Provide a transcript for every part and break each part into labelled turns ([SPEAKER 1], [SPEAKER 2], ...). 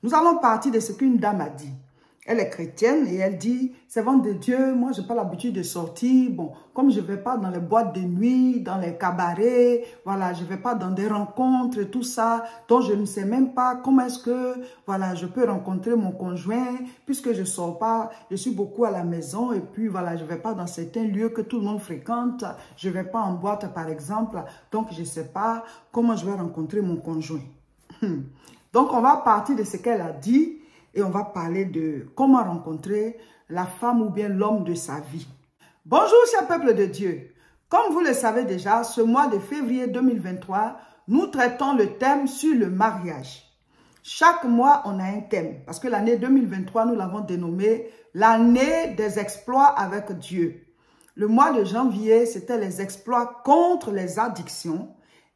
[SPEAKER 1] Nous allons partir de ce qu'une dame a dit. Elle est chrétienne et elle dit, servante de Dieu, moi je n'ai pas l'habitude de sortir. Bon, comme je ne vais pas dans les boîtes de nuit, dans les cabarets, voilà, je ne vais pas dans des rencontres et tout ça. Donc je ne sais même pas comment est-ce que, voilà, je peux rencontrer mon conjoint puisque je ne sors pas, je suis beaucoup à la maison et puis voilà, je ne vais pas dans certains lieux que tout le monde fréquente. Je ne vais pas en boîte par exemple. Donc je ne sais pas comment je vais rencontrer mon conjoint. Donc on va partir de ce qu'elle a dit. Et on va parler de comment rencontrer la femme ou bien l'homme de sa vie. Bonjour, cher peuple de Dieu. Comme vous le savez déjà, ce mois de février 2023, nous traitons le thème sur le mariage. Chaque mois, on a un thème. Parce que l'année 2023, nous l'avons dénommé l'année des exploits avec Dieu. Le mois de janvier, c'était les exploits contre les addictions.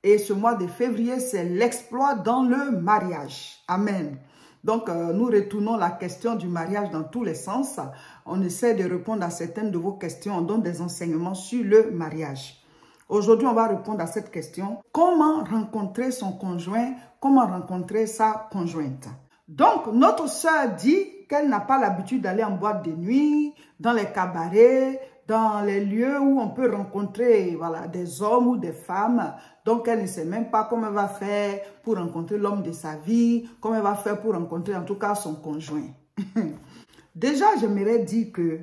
[SPEAKER 1] Et ce mois de février, c'est l'exploit dans le mariage. Amen. Donc, nous retournons la question du mariage dans tous les sens. On essaie de répondre à certaines de vos questions. On donne des enseignements sur le mariage. Aujourd'hui, on va répondre à cette question. Comment rencontrer son conjoint? Comment rencontrer sa conjointe? Donc, notre sœur dit qu'elle n'a pas l'habitude d'aller en boîte de nuit, dans les cabarets, dans les lieux où on peut rencontrer voilà, des hommes ou des femmes. Donc, elle ne sait même pas comment elle va faire pour rencontrer l'homme de sa vie, comment elle va faire pour rencontrer en tout cas son conjoint. Déjà, j'aimerais dire que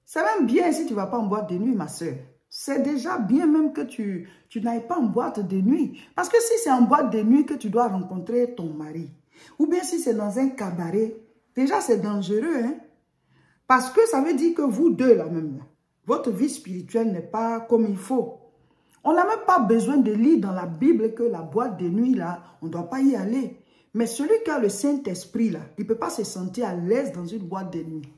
[SPEAKER 1] c'est même bien si tu ne vas pas en boîte de nuit, ma soeur. C'est déjà bien même que tu n'ailles pas en boîte de nuit. Parce que si c'est en boîte de nuit que tu dois rencontrer ton mari, ou bien si c'est dans un cabaret, déjà c'est dangereux. Hein? Parce que ça veut dire que vous deux, là même, votre vie spirituelle n'est pas comme il faut. On n'a même pas besoin de lire dans la Bible que la boîte de nuit, là, on ne doit pas y aller. Mais celui qui a le Saint-Esprit, là, il ne peut pas se sentir à l'aise dans une boîte de nuit.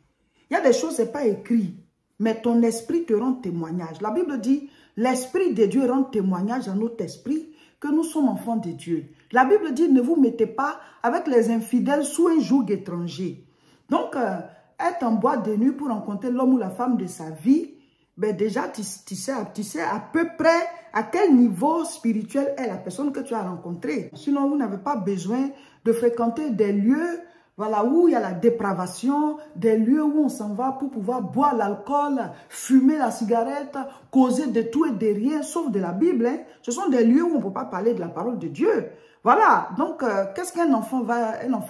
[SPEAKER 1] Il y a des choses, ce n'est pas écrit. Mais ton esprit te rend témoignage. La Bible dit, l'Esprit de Dieu rend témoignage à notre esprit que nous sommes enfants de Dieu. La Bible dit, ne vous mettez pas avec les infidèles sous un joug étranger. Donc, être en boîte de nuit pour rencontrer l'homme ou la femme de sa vie, ben déjà, tu sais à peu près à quel niveau spirituel est la personne que tu as rencontrée. Sinon, vous n'avez pas besoin de fréquenter des lieux voilà, où il y a la dépravation, des lieux où on s'en va pour pouvoir boire l'alcool, fumer la cigarette, causer de tout et de rien, sauf de la Bible. Hein. Ce sont des lieux où on ne peut pas parler de la parole de Dieu. Voilà, donc qu'est-ce qu'un enfant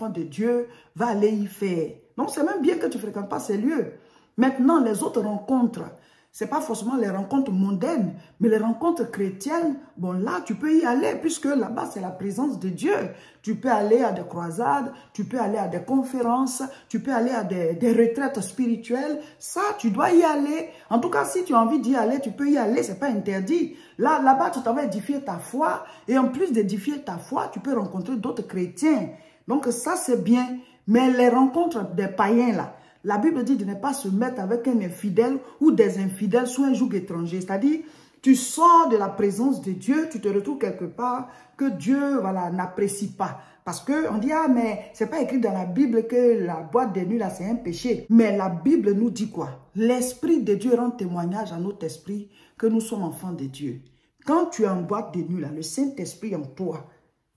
[SPEAKER 1] de Dieu va aller y faire? Donc c'est même bien que tu ne fréquentes pas ces lieux. Maintenant, les autres rencontres, ce n'est pas forcément les rencontres mondaines, mais les rencontres chrétiennes, bon là, tu peux y aller puisque là-bas, c'est la présence de Dieu. Tu peux aller à des croisades, tu peux aller à des conférences, tu peux aller à des retraites spirituelles. Ça, tu dois y aller. En tout cas, si tu as envie d'y aller, tu peux y aller, ce n'est pas interdit. Là-bas, tu vas édifier ta foi et en plus d'édifier ta foi, tu peux rencontrer d'autres chrétiens. Donc ça, c'est bien. Mais les rencontres des païens, là, la Bible dit de ne pas se mettre avec un infidèle ou des infidèles sous un joug étranger. C'est-à-dire, tu sors de la présence de Dieu, tu te retrouves quelque part que Dieu voilà, n'apprécie pas. Parce qu'on dit, ah mais c'est pas écrit dans la Bible que la boîte de nuit là c'est un péché. Mais la Bible nous dit quoi? L'Esprit de Dieu rend témoignage à notre esprit que nous sommes enfants de Dieu. Quand tu es en boîte de nuit là, le Saint-Esprit en toi,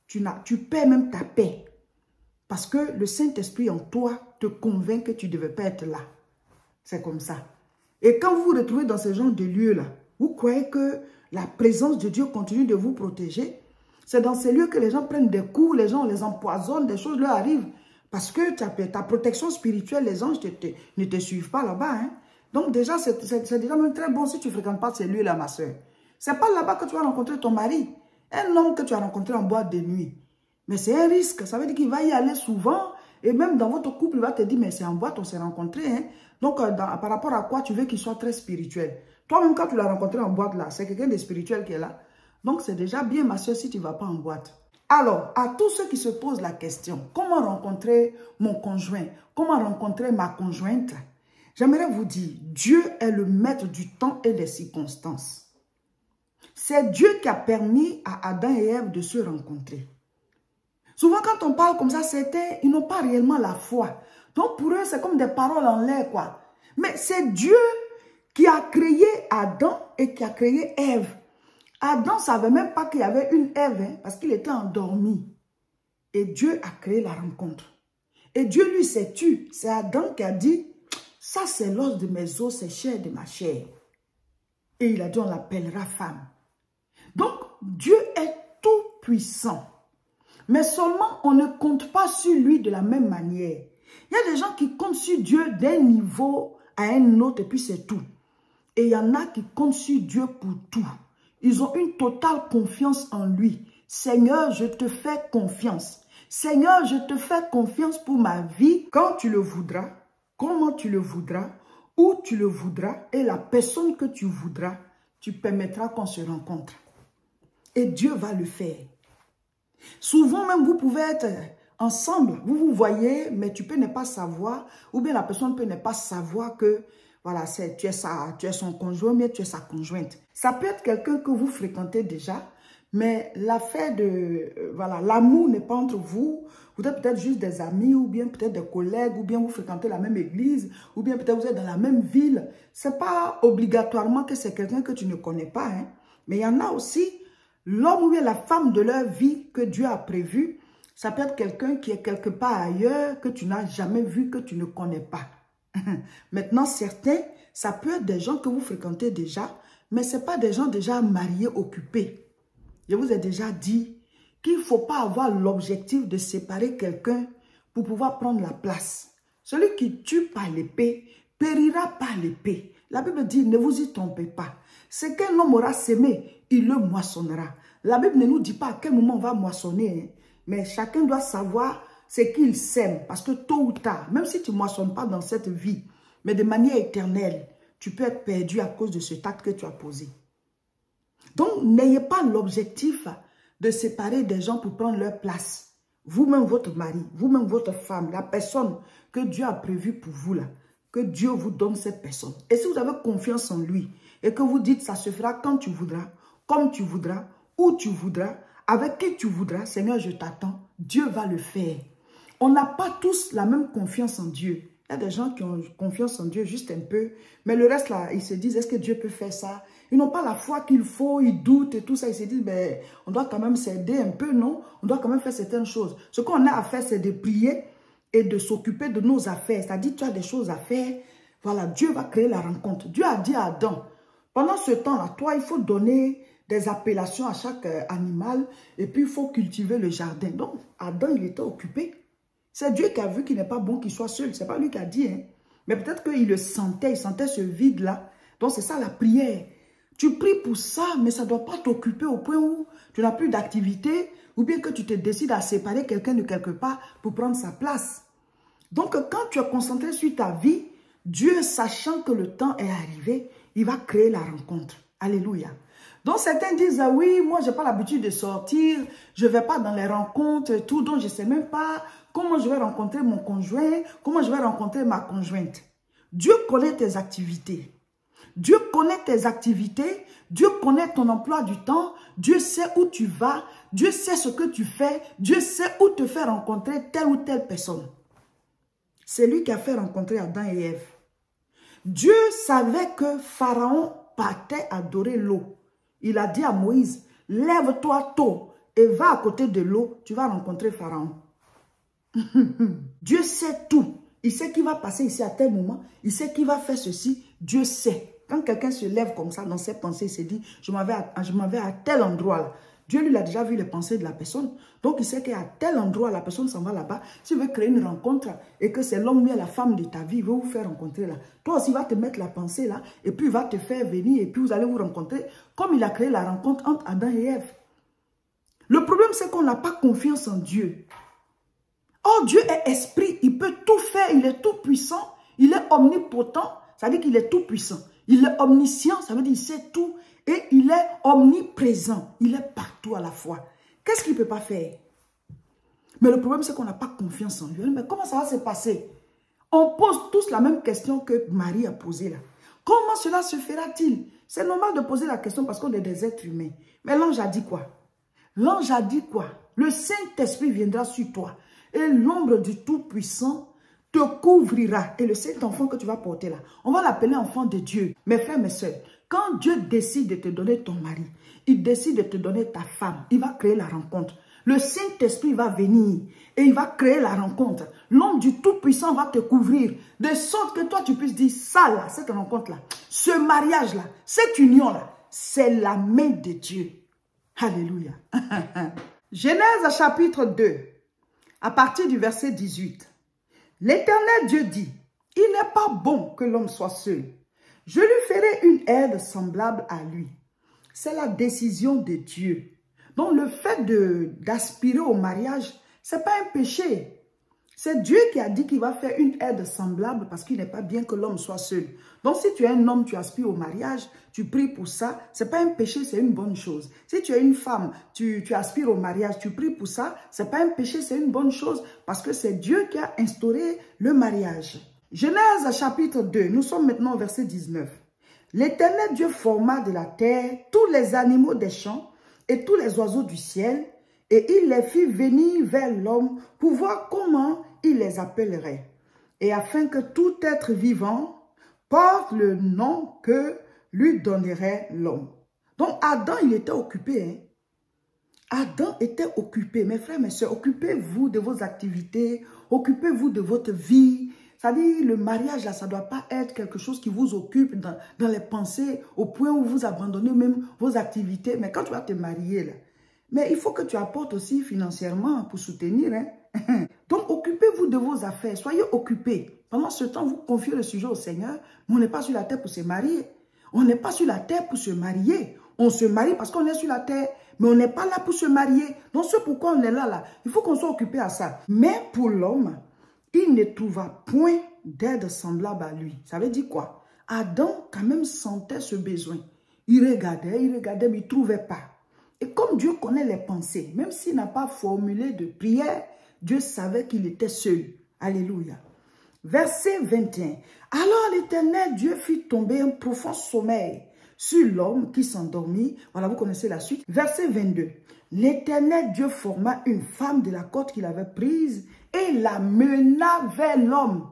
[SPEAKER 1] tu perds même ta paix. Parce que le Saint-Esprit en toi te convainc que tu ne devais pas être là. C'est comme ça. Et quand vous vous retrouvez dans ce genre de lieu-là, vous croyez que la présence de Dieu continue de vous protéger? C'est dans ces lieux que les gens prennent des coups, les gens les empoisonnent, des choses leur arrivent. Parce que ta protection spirituelle, les anges ne te suivent pas là-bas. Hein? Donc déjà, c'est déjà même très bon si tu ne fréquentes pas ces lieux-là, ma soeur. Ce n'est pas là-bas que tu vas rencontrer ton mari. Un homme que tu as rencontré en boîte de nuit. Mais c'est un risque. Ça veut dire qu'il va y aller souvent. Et même dans votre couple, il va te dire, mais c'est en boîte, on s'est rencontrés. Hein? Donc, par rapport à quoi tu veux qu'il soit très spirituel? Toi-même, quand tu l'as rencontré en boîte, là, c'est quelqu'un de spirituel qui est là. Donc, c'est déjà bien, ma soeur, si tu ne vas pas en boîte. Alors, à tous ceux qui se posent la question, comment rencontrer mon conjoint? Comment rencontrer ma conjointe? J'aimerais vous dire, Dieu est le maître du temps et des circonstances. C'est Dieu qui a permis à Adam et Ève de se rencontrer. Souvent, quand on parle comme ça, certains, ils n'ont pas réellement la foi. Donc, pour eux, c'est comme des paroles en l'air, quoi. Mais c'est Dieu qui a créé Adam et qui a créé Ève. Adam ne savait même pas qu'il y avait une Ève, hein, parce qu'il était endormi. Et Dieu a créé la rencontre. Et Dieu lui s'est tu. C'est Adam qui a dit, ça c'est l'os de mes os, c'est chair de ma chair. Et il a dit, on l'appellera femme. Donc, Dieu est tout puissant. Mais seulement, on ne compte pas sur lui de la même manière. Il y a des gens qui comptent sur Dieu d'un niveau à un autre et puis c'est tout. Et il y en a qui comptent sur Dieu pour tout. Ils ont une totale confiance en lui. Seigneur, je te fais confiance. Seigneur, je te fais confiance pour ma vie. Quand tu le voudras, comment tu le voudras, où tu le voudras et la personne que tu voudras, tu permettras qu'on se rencontre. Et Dieu va le faire. Souvent même, vous pouvez être ensemble, vous vous voyez, mais tu peux ne pas savoir, ou bien la personne peut ne pas savoir que, voilà, tu es son conjoint, mais tu es sa conjointe. Ça peut être quelqu'un que vous fréquentez déjà, mais l'affaire de, voilà, l'amour n'est pas entre vous. Vous êtes peut-être juste des amis, ou bien peut-être des collègues, ou bien vous fréquentez la même église, ou bien peut-être vous êtes dans la même ville. C'est pas obligatoirement que c'est quelqu'un que tu ne connais pas, hein. Mais il y en a aussi, l'homme ou bien la femme de leur vie que Dieu a prévu, ça peut être quelqu'un qui est quelque part ailleurs, que tu n'as jamais vu, que tu ne connais pas. Maintenant, certains, ça peut être des gens que vous fréquentez déjà, mais ce n'est pas des gens déjà mariés, occupés. Je vous ai déjà dit qu'il ne faut pas avoir l'objectif de séparer quelqu'un pour pouvoir prendre la place. Celui qui tue par l'épée périra par l'épée. La Bible dit, ne vous y trompez pas. Ce qu'un homme aura sémé, il le moissonnera. La Bible ne nous dit pas à quel moment on va moissonner, hein, mais chacun doit savoir ce qu'il sème. Parce que tôt ou tard, même si tu ne moissonnes pas dans cette vie, mais de manière éternelle, tu peux être perdu à cause de cet acte que tu as posé. Donc, n'ayez pas l'objectif de séparer des gens pour prendre leur place. Vous-même, votre mari, vous-même, votre femme, la personne que Dieu a prévue pour vous, là, que Dieu vous donne cette personne. Et si vous avez confiance en lui et que vous dites, ça se fera quand tu voudras, comme tu voudras, où tu voudras, avec qui tu voudras, Seigneur, je t'attends, Dieu va le faire. On n'a pas tous la même confiance en Dieu. Il y a des gens qui ont confiance en Dieu juste un peu, mais le reste là, ils se disent, est-ce que Dieu peut faire ça? Ils n'ont pas la foi qu'il faut, ils doutent et tout ça. Ils se disent, ben, on doit quand même s'aider un peu, non? On doit quand même faire certaines choses. Ce qu'on a à faire, c'est de prier et de s'occuper de nos affaires. C'est-à-dire, tu as des choses à faire. Voilà, Dieu va créer la rencontre. Dieu a dit à Adam, pendant ce temps-là, toi, il faut donner des appellations à chaque animal et puis il faut cultiver le jardin. Donc, Adam, il était occupé. C'est Dieu qui a vu qu'il n'est pas bon qu'il soit seul. Ce n'est pas lui qui a dit. Hein. Mais peut-être qu'il le sentait, il sentait ce vide-là. Donc, c'est ça la prière. Tu pries pour ça, mais ça ne doit pas t'occuper au point où tu n'as plus d'activité ou bien que tu te décides à séparer quelqu'un de quelque part pour prendre sa place. Donc, quand tu es concentré sur ta vie, Dieu, sachant que le temps est arrivé, il va créer la rencontre. Alléluia. Donc, certains disent, ah oui, moi, je n'ai pas l'habitude de sortir, je ne vais pas dans les rencontres et tout, donc je ne sais même pas comment je vais rencontrer mon conjoint, comment je vais rencontrer ma conjointe. Dieu connaît tes activités. Dieu connaît tes activités, Dieu connaît ton emploi du temps, Dieu sait où tu vas, Dieu sait ce que tu fais, Dieu sait où te faire rencontrer telle ou telle personne. C'est lui qui a fait rencontrer Adam et Ève. Dieu savait que Pharaon partait adorer l'eau. Il a dit à Moïse, lève-toi tôt et va à côté de l'eau, tu vas rencontrer Pharaon. Dieu sait tout. Il sait qui va passer ici à tel moment, il sait qui va faire ceci, Dieu sait. Quand quelqu'un se lève comme ça dans ses pensées, il se dit, je m'en vais à tel endroit là. Dieu lui a déjà vu les pensées de la personne. Donc il sait qu'à tel endroit, la personne s'en va là-bas. S'il veut créer une rencontre et que c'est l'homme ou la femme de ta vie, il veut vous faire rencontrer là. Toi aussi, il va te mettre la pensée là et puis il va te faire venir et puis vous allez vous rencontrer comme il a créé la rencontre entre Adam et Ève. Le problème, c'est qu'on n'a pas confiance en Dieu. Or, Dieu est esprit, il peut tout faire, il est tout puissant, il est omnipotent, ça veut dire qu'il est tout puissant. Il est omniscient, ça veut dire qu'il sait tout. Et il est omniprésent. Il est partout à la fois. Qu'est-ce qu'il ne peut pas faire? Mais le problème, c'est qu'on n'a pas confiance en lui. Mais comment ça va se passer? On pose tous la même question que Marie a posée là. Comment cela se fera-t-il? C'est normal de poser la question parce qu'on est des êtres humains. Mais l'ange a dit quoi? L'ange a dit quoi? Le Saint-Esprit viendra sur toi. Et l'ombre du Tout-Puissant te couvrira. Et le Saint-Enfant que tu vas porter là, on va l'appeler enfant de Dieu. Mes frères, mes soeurs, quand Dieu décide de te donner ton mari, il décide de te donner ta femme, il va créer la rencontre. Le Saint-Esprit va venir et il va créer la rencontre. L'homme du Tout-Puissant va te couvrir de sorte que toi tu puisses dire ça là, cette rencontre-là, ce mariage-là, cette union-là, c'est la main de Dieu. Alléluia. Genèse chapitre 2, à partir du verset 18. L'Éternel Dieu dit, il n'est pas bon que l'homme soit seul. Je lui ferai une aide semblable à lui. C'est la décision de Dieu. Donc le fait d'aspirer au mariage, ce n'est pas un péché. C'est Dieu qui a dit qu'il va faire une aide semblable parce qu'il n'est pas bien que l'homme soit seul. Donc si tu es un homme, tu aspires au mariage, tu pries pour ça, ce n'est pas un péché, c'est une bonne chose. Si tu es une femme, tu aspires au mariage, tu pries pour ça, ce n'est pas un péché, c'est une bonne chose parce que c'est Dieu qui a instauré le mariage. Genèse chapitre 2, nous sommes maintenant au verset 19. L'Éternel Dieu forma de la terre tous les animaux des champs et tous les oiseaux du ciel, et il les fit venir vers l'homme pour voir comment il les appellerait, et afin que tout être vivant porte le nom que lui donnerait l'homme. Donc Adam, il était occupé. Hein? Adam était occupé. Mes frères, mes soeurs, occupez-vous de vos activités, occupez-vous de votre vie. C'est-à-dire, le mariage, là, ça ne doit pas être quelque chose qui vous occupe dans les pensées, au point où vous abandonnez même vos activités. Mais quand tu vas te marier, là, mais il faut que tu apportes aussi financièrement pour soutenir. Hein? Donc, occupez-vous de vos affaires. Soyez occupés. Pendant ce temps, vous confiez le sujet au Seigneur. Mais on n'est pas sur la terre pour se marier. On n'est pas sur la terre pour se marier. On se marie parce qu'on est sur la terre. Mais on n'est pas là pour se marier. Donc, c'est pourquoi on est là. Il faut qu'on soit occupé à ça. Mais pour l'homme, il ne trouva point d'aide semblable à lui. Ça veut dire quoi? Adam, quand même, sentait ce besoin. Il regardait, mais il ne trouvait pas. Et comme Dieu connaît les pensées, même s'il n'a pas formulé de prière, Dieu savait qu'il était seul. Alléluia. Verset 21. Alors l'Éternel Dieu fit tomber un profond sommeil sur l'homme qui s'endormit. Voilà, vous connaissez la suite. Verset 22. L'Éternel Dieu forma une femme de la côte qu'il avait prise et la mena vers l'homme.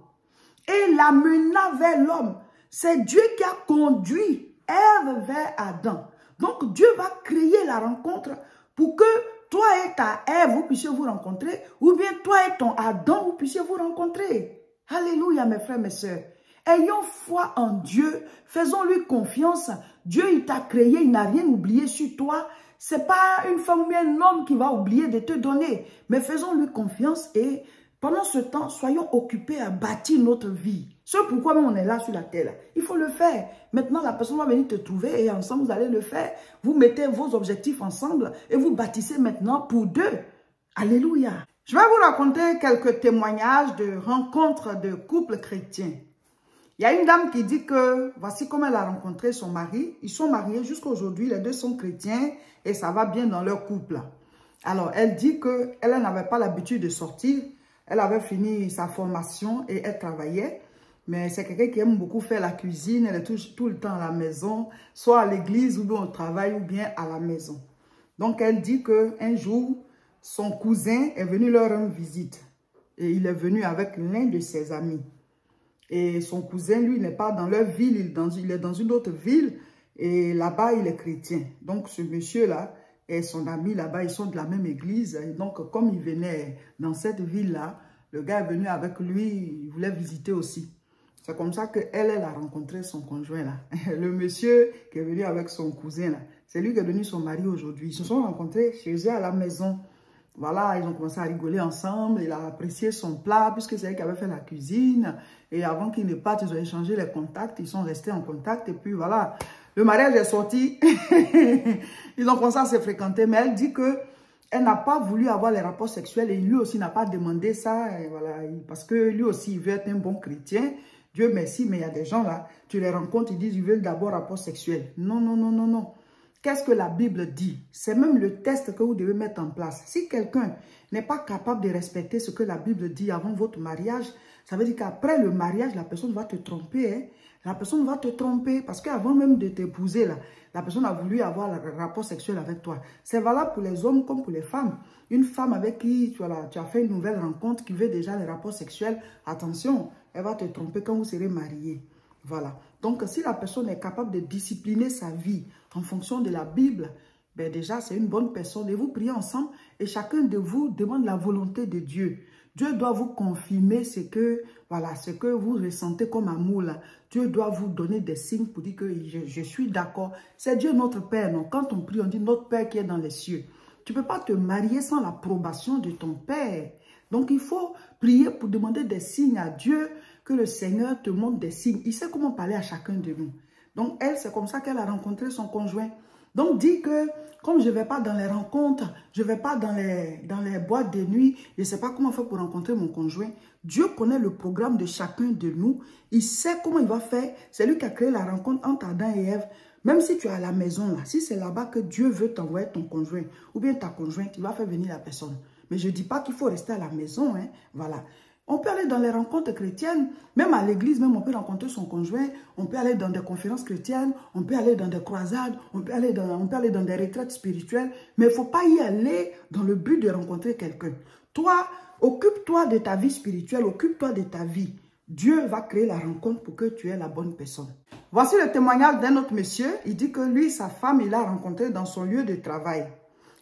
[SPEAKER 1] Et la mena vers l'homme. C'est Dieu qui a conduit Ève vers Adam. Donc Dieu va créer la rencontre pour que toi et ta Ève, vous puissiez vous rencontrer, ou bien toi et ton Adam, vous puissiez vous rencontrer. Alléluia, mes frères, mes sœurs. Ayons foi en Dieu, faisons-lui confiance. Dieu, il t'a créé, il n'a rien oublié sur toi. Ce n'est pas une femme ou bien un homme qui va oublier de te donner. Mais faisons-lui confiance et pendant ce temps, soyons occupés à bâtir notre vie. C'est pourquoi même on est là sur la terre. Il faut le faire. Maintenant, la personne va venir te trouver et ensemble, vous allez le faire. Vous mettez vos objectifs ensemble et vous bâtissez maintenant pour deux. Alléluia. Je vais vous raconter quelques témoignages de rencontres de couples chrétiens. Il y a une dame qui dit que voici comment elle a rencontré son mari. Ils sont mariés jusqu'à aujourd'hui, les deux sont chrétiens et ça va bien dans leur couple. Alors, elle dit qu'elle n'avait pas l'habitude de sortir. Elle avait fini sa formation et elle travaillait. Mais c'est quelqu'un qui aime beaucoup faire la cuisine. Elle est tout le temps à la maison, soit à l'église ou bien au travail ou bien à la maison. Donc, elle dit qu'un jour, son cousin est venu leur rendre visite. Et il est venu avec l'un de ses amis. Et son cousin, lui, n'est pas dans leur ville, il est dans une autre ville. Et là-bas, il est chrétien. Donc, ce monsieur-là et son ami là-bas, ils sont de la même église. Et donc, comme il venait dans cette ville-là, le gars est venu avec lui, il voulait visiter aussi. C'est comme ça qu'elle a rencontré son conjoint là. Le monsieur qui est venu avec son cousin là, c'est lui qui est devenu son mari aujourd'hui. Ils se sont rencontrés chez eux à la maison. Voilà, ils ont commencé à rigoler ensemble. Il a apprécié son plat puisque c'est elle qui avait fait la cuisine. Et avant qu'ils ne partent, ils ont échangé les contacts. Ils sont restés en contact. Et puis voilà, le mariage est sorti. Ils ont commencé à se fréquenter. Mais elle dit qu'elle n'a pas voulu avoir les rapports sexuels. Et lui aussi n'a pas demandé ça. Et voilà, parce que lui aussi, il veut être un bon chrétien. Dieu merci, mais il y a des gens là, tu les rencontres, ils disent ils veulent d'abord rapport sexuel. Non, non, non, non, non. Qu'est-ce que la Bible dit? C'est même le test que vous devez mettre en place. Si quelqu'un n'est pas capable de respecter ce que la Bible dit avant votre mariage, ça veut dire qu'après le mariage, la personne va te tromper. Hein? La personne va te tromper parce qu'avant même de t'épouser, la personne a voulu avoir le rapport sexuel avec toi. C'est valable pour les hommes comme pour les femmes. Une femme avec qui tu as fait une nouvelle rencontre qui veut déjà les rapports sexuels, attention, elle va te tromper quand vous serez mariés. Voilà. Donc, si la personne est capable de discipliner sa vie en fonction de la Bible, ben déjà, c'est une bonne personne. Et vous priez ensemble et chacun de vous demande la volonté de Dieu. Dieu doit vous confirmer ce que, voilà, ce que vous ressentez comme amour là. Dieu doit vous donner des signes pour dire que je suis d'accord. C'est Dieu notre Père, non? Quand on prie, on dit notre Père qui est dans les cieux. Tu ne peux pas te marier sans l'approbation de ton Père. Donc, il faut prier pour demander des signes à Dieu, que le Seigneur te montre des signes. Il sait comment parler à chacun de nous. Donc, elle, c'est comme ça qu'elle a rencontré son conjoint. Donc, dit que, comme je ne vais pas dans les rencontres, je ne vais pas dans les boîtes de nuit, je ne sais pas comment faire pour rencontrer mon conjoint. Dieu connaît le programme de chacun de nous. Il sait comment il va faire. C'est lui qui a créé la rencontre entre Adam et Ève. Même si tu es à la maison, là, si c'est là-bas que Dieu veut t'envoyer ton conjoint, ou bien ta conjointe, il va faire venir la personne. Mais je ne dis pas qu'il faut rester à la maison, hein, voilà. On peut aller dans les rencontres chrétiennes, même à l'église, même on peut rencontrer son conjoint, on peut aller dans des conférences chrétiennes, on peut aller dans des croisades, on peut aller dans des retraites spirituelles, mais il ne faut pas y aller dans le but de rencontrer quelqu'un. Toi, occupe-toi de ta vie spirituelle, occupe-toi de ta vie. Dieu va créer la rencontre pour que tu aies la bonne personne. Voici le témoignage d'un autre monsieur. Il dit que lui, sa femme, il l'a rencontré dans son lieu de travail.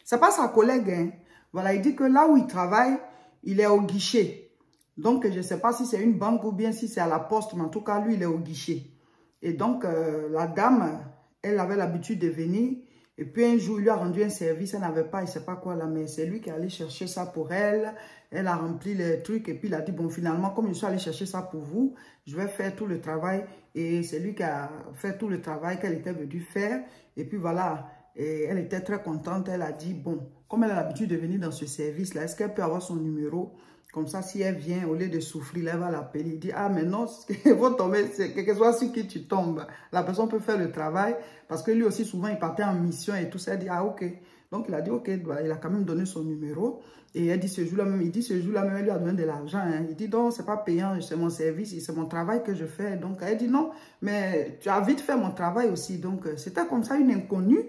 [SPEAKER 1] C'est pas sa collègue, hein. Voilà, il dit que là où il travaille, il est au guichet. Donc, je ne sais pas si c'est une banque ou bien si c'est à la poste, mais en tout cas, lui, il est au guichet. Et donc, la dame, elle avait l'habitude de venir. Et puis, un jour, il lui a rendu un service. Elle n'avait pas, je ne sais pas quoi là, mais c'est lui qui est allé chercher ça pour elle. Elle a rempli les trucs et puis il a dit, bon, finalement, comme je suis allé chercher ça pour vous, je vais faire tout le travail. Et c'est lui qui a fait tout le travail qu'elle était venue faire. Et puis, voilà, et elle était très contente. Elle a dit, bon, comme elle a l'habitude de venir dans ce service-là, est-ce qu'elle peut avoir son numéro? Comme ça, si elle vient, au lieu de souffrir, elle va l'appeler. Il dit, ah, mais non, il faut tomber, quel que soit sur qui tu tombes. La personne peut faire le travail, parce que lui aussi, souvent, il partait en mission et tout ça. Elle dit, ah, ok. Donc, il a dit, ok, il a quand même donné son numéro. Et elle dit, ce jour-là même, elle lui a donné de l'argent. Hein. Il dit, donc, c'est pas payant, c'est mon service, c'est mon travail que je fais. Donc, elle dit, non, mais tu as vite fait mon travail aussi. Donc, c'était comme ça, une inconnue.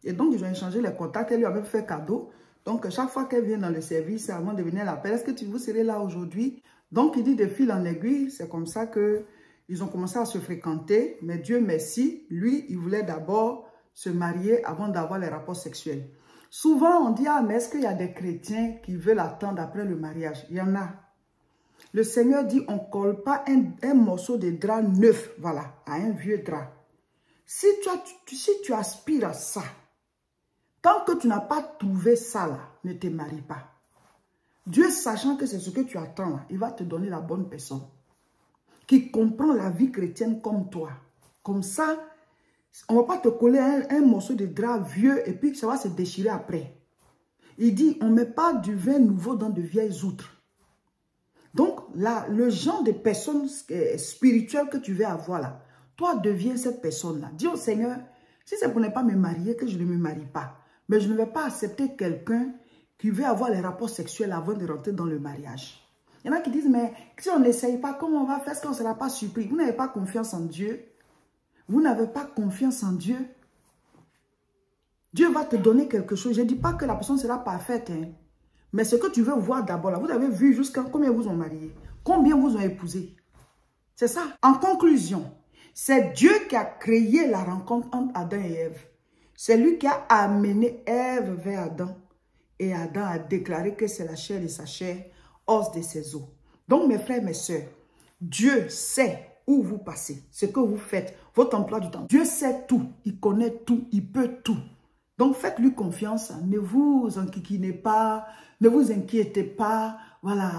[SPEAKER 1] Et donc, ils ont échangé les contacts. Elle lui avait fait cadeau. Donc, chaque fois qu'elle vient dans le service, avant de venir, elle appelle, est-ce que vous serez là aujourd'hui? Donc, il dit de fil en aiguille, c'est comme ça qu'ils ont commencé à se fréquenter. Mais Dieu merci, lui, il voulait d'abord se marier avant d'avoir les rapports sexuels. Souvent, on dit, ah, mais est-ce qu'il y a des chrétiens qui veulent attendre après le mariage? Il y en a. Le Seigneur dit, on ne colle pas un morceau de drap neuf, voilà, à un vieux drap. Si tu aspires à ça, tant que tu n'as pas trouvé ça là, ne te marie pas. Dieu, sachant que c'est ce que tu attends là, il va te donner la bonne personne qui comprend la vie chrétienne comme toi. Comme ça, on ne va pas te coller un morceau de drap vieux et puis ça va se déchirer après. Il dit, on ne met pas du vin nouveau dans de vieilles outres. Donc, là, le genre de personne spirituelle que tu veux avoir là, toi deviens cette personne-là. Dis au Seigneur, si c'est pour ne pas me marier, que je ne me marie pas. Mais je ne vais pas accepter quelqu'un qui veut avoir les rapports sexuels avant de rentrer dans le mariage. Il y en a qui disent, mais si on n'essaye pas, comment on va faire? Est-ce qu'on ne sera pas surpris? Vous n'avez pas confiance en Dieu. Vous n'avez pas confiance en Dieu. Dieu va te donner quelque chose. Je ne dis pas que la personne sera parfaite. Hein. Mais ce que tu veux voir d'abord, là, vous avez vu jusqu'à combien vous ont marié? Combien vous ont épousé? C'est ça. En conclusion, c'est Dieu qui a créé la rencontre entre Adam et Ève. C'est lui qui a amené Ève vers Adam. Et Adam a déclaré que c'est la chair de sa chair, os de ses os. Donc, mes frères, mes sœurs, Dieu sait où vous passez, ce que vous faites, votre emploi du temps. Dieu sait tout, il connaît tout, il peut tout. Donc, faites-lui confiance. Ne vous enquiquinez pas, ne vous inquiétez pas, voilà,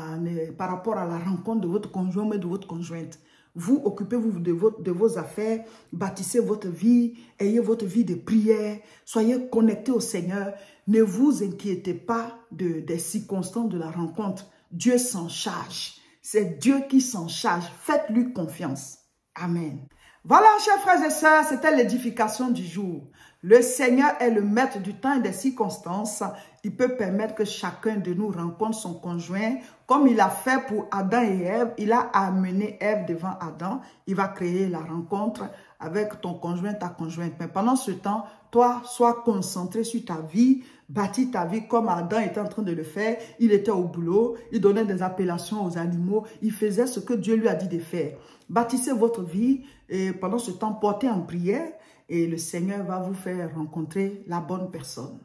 [SPEAKER 1] par rapport à la rencontre de votre conjoint ou de votre conjointe. Vous occupez-vous de vos affaires, bâtissez votre vie, ayez votre vie de prière, soyez connectés au Seigneur. Ne vous inquiétez pas des circonstances de la rencontre. Dieu s'en charge. C'est Dieu qui s'en charge. Faites-lui confiance. Amen. Voilà, chers frères et sœurs, c'était l'édification du jour. Le Seigneur est le maître du temps et des circonstances. Il peut permettre que chacun de nous rencontre son conjoint. Comme il a fait pour Adam et Ève, il a amené Ève devant Adam. Il va créer la rencontre avec ton conjoint, ta conjointe. Mais pendant ce temps, toi, sois concentré sur ta vie, bâtis ta vie comme Adam était en train de le faire. Il était au boulot, il donnait des appellations aux animaux, il faisait ce que Dieu lui a dit de faire. Bâtissez votre vie et pendant ce temps, portez en prière. et le Seigneur va vous faire rencontrer la bonne personne.